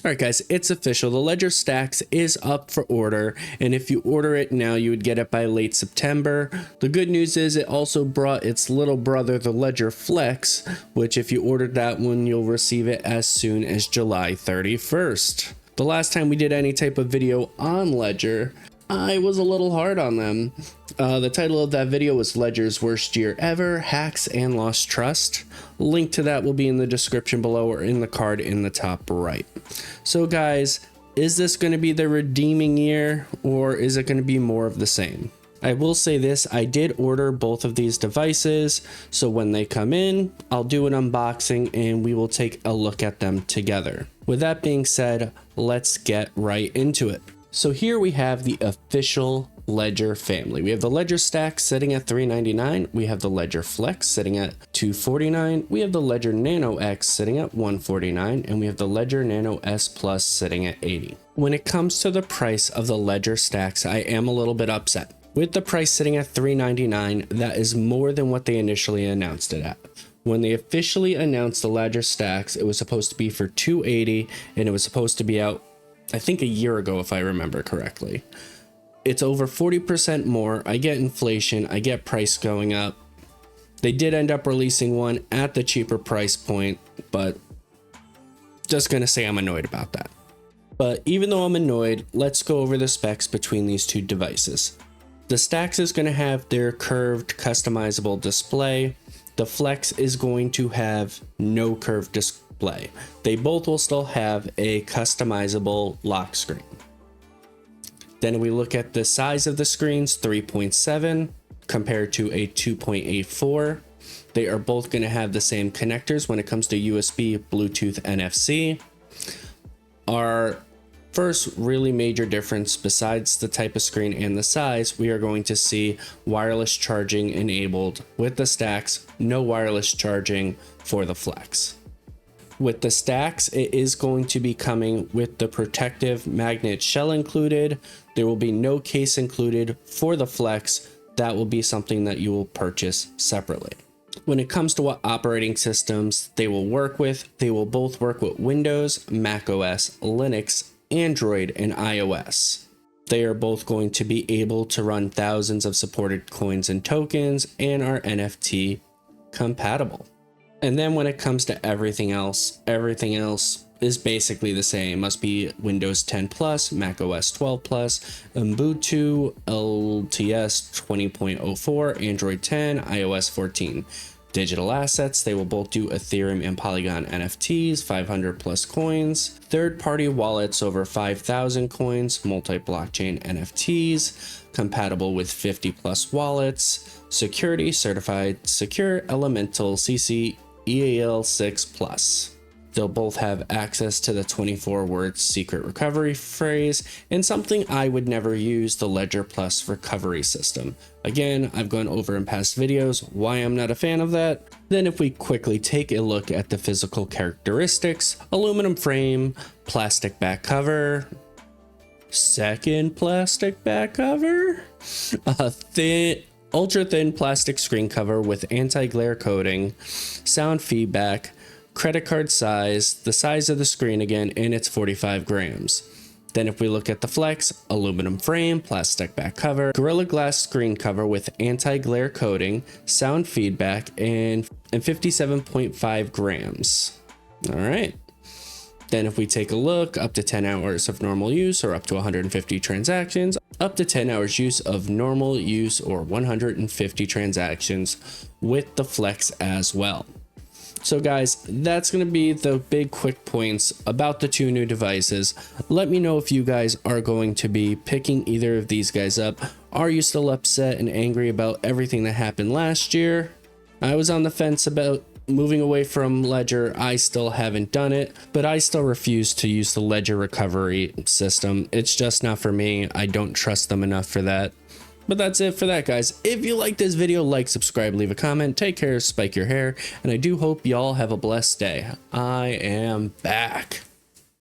Alright guys, it's official. The Ledger Stax is up for order, and if you order it now, you would get it by late September. The good news is it also brought its little brother, the Ledger Flex, which if you ordered that one, you'll receive it as soon as July 31st. The last time we did any type of video on Ledger, I was a little hard on them. The title of that video was Ledger's Worst Year Ever, Hacks and Lost Trust. Link to that will be in the description below or in the card in the top right. So guys, is this going to be the redeeming year, or is it going to be more of the same? I will say this, I did order both of these devices, so when they come in, I'll do an unboxing and we will take a look at them together. With that being said, let's get right into it. So here we have the official Ledger family. We have the Ledger Stax sitting at $399. We have the Ledger Flex sitting at $249. We have the Ledger Nano X sitting at $149, and we have the Ledger Nano S Plus sitting at $80. When it comes to the price of the Ledger Stax, I am a little bit upset. With the price sitting at $399, that is more than what they initially announced it at. When they officially announced the Ledger Stax, it was supposed to be for $280, and it was supposed to be out, I think, a year ago, if I remember correctly. It's over 40% more. I get inflation, I get price going up. They did end up releasing one at the cheaper price point, but just gonna say I'm annoyed about that. But even though I'm annoyed, let's go over the specs between these two devices. The Stax is gonna have their curved customizable display. The Flex is going to have no curved display. They both will still have a customizable lock screen. Then we look at the size of the screens, 3.7 compared to a 2.84. They are both going to have the same connectors when it comes to USB, Bluetooth, NFC. Our first really major difference, besides the type of screen and the size, we are going to see wireless charging enabled with the Stax, no wireless charging for the Flex. With the Stax, it is going to be coming with the protective magnet shell included. There will be no case included for the Flex. That will be something that you will purchase separately. When it comes to what operating systems they will work with, they will both work with Windows, Mac OS, Linux, Android, and iOS. They are both going to be able to run thousands of supported coins and tokens and are NFT compatible. And then when it comes to everything else is basically the same. Must be Windows 10 Plus, Mac OS 12 Plus, Ubuntu, LTS 20.04, Android 10, iOS 14. Digital assets, they will both do Ethereum and Polygon NFTs, 500 plus coins. Third-party wallets over 5,000 coins, multi-blockchain NFTs, compatible with 50 plus wallets. Security, certified secure elemental CC EAL6 Plus. They'll both have access to the 24-word secret recovery phrase and something I would never use, the Ledger Plus recovery system. Again, I've gone over in past videos why I'm not a fan of that. Then if we quickly take a look at the physical characteristics, aluminum frame, plastic back cover, second plastic back cover, a ultra thin plastic screen cover with anti-glare coating, sound feedback, credit card size, the size of the screen again, and it's 45 grams. Then if we look at the Flex, aluminum frame, plastic back cover, Gorilla Glass screen cover with anti-glare coating, sound feedback, and 57.5 grams. All right. Then if we take a look, up to 10 hours of normal use or up to 150 transactions, up to 10 hours use of normal use or 150 transactions with the Flex as well. So guys, that's going to be the big quick points about the two new devices. Let me know if you guys are going to be picking either of these guys up. Are you still upset and angry about everything that happened last year? I was on the fence about moving away from Ledger. I still haven't done it, but I still refuse to use the Ledger recovery system. It's just not for me. I don't trust them enough for that. But that's it for that, guys. If you like this video, like, subscribe, leave a comment, take care, spike your hair, and I do hope y'all have a blessed day. I am back.